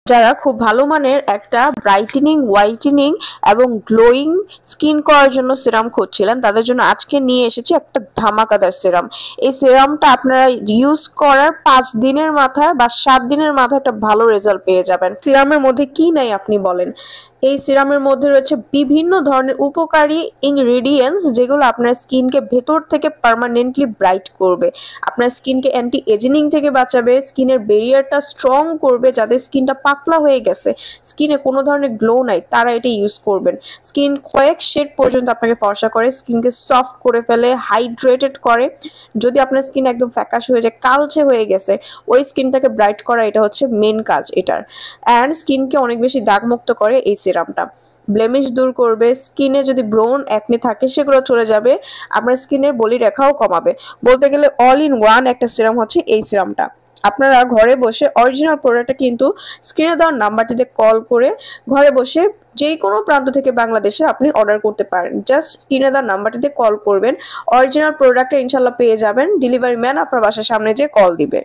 যারা খুব ভালো মানের একটা ব্রাইটেনিং, হোয়াইটেনিং এবং গ্লোয়িং স্কিন করার জন্য সিরাম খুঁজছিলেন, তাদের জন্য আজকে নিয়ে এসেছি একটা ধামাকাদার সিরাম। এই সিরামটা আপনারা ইউজ করার 5 দিনের মাথায় বা 7 দিনের মাথায় একটা ভালো রেজাল্ট পেয়ে যাবেন। সিরামের মধ্যে কি নাই আপনি বলেন? এই সিরামের মধ্যে রয়েছে বিভিন্ন ধরনের উপকারী ইনগ্রেডিয়েন্টস, যেগুলো আপনার স্কিনকে ভেতর থেকে পার্মানেন্টলি ব্রাইট করবে, আপনার স্কিনকে অ্যান্টি এজিং থেকে বাঁচাবে, স্কিনের ব্যারিয়ারটা স্ট্রং করবে। যাদের স্কিনটা পাতলা হয়ে গেছে, স্কিনে কোনো ধরনের গ্লো নাই, তারা এটা ইউজ করবেন। স্কিন কয়েক শেড পর্যন্ত আপনাকে ফর্সা করে, স্কিনকে সফট করে ফেলে, হাইড্রেটেড করে। যদি আপনার স্কিন একদম ফ্যাকাশে হয়ে যায়, কালচে হয়ে গেছে, ওই স্কিনটাকে ব্রাইট করা এটা হচ্ছে মেন কাজ এটার। অ্যান্ড স্কিনকে অনেক বেশি দাগমুক্ত করে এই সিরামটা। ব্লেমিশ দূর করবে, স্কিনে যদি ব্রোন একনি থাকে সেগুলো চলে যাবে, আপনার স্কিনের বলি রেখাও কমাবে। বলতে গেলে অল ইন ওয়ান একটা সিরাম হচ্ছে এই সিরামটা। আপনারা ঘরে বসে অরিজিনাল প্রোডাক্টটা কিন্তু স্ক্রিনে দেওয়ার নাম্বারটিতে কল করে ঘরে বসে যে কোনো প্রান্ত থেকে বাংলাদেশে আপনি অর্ডার করতে পারেন। জাস্ট স্ক্রিনে দেওয়ার নাম্বারটিতে কল করবেন, অরিজিনাল প্রোডাক্টটা ইনশাল্লাহ পেয়ে যাবেন। ডেলিভারি ম্যান আপনার বাসার সামনে যেয়ে কল দিবে।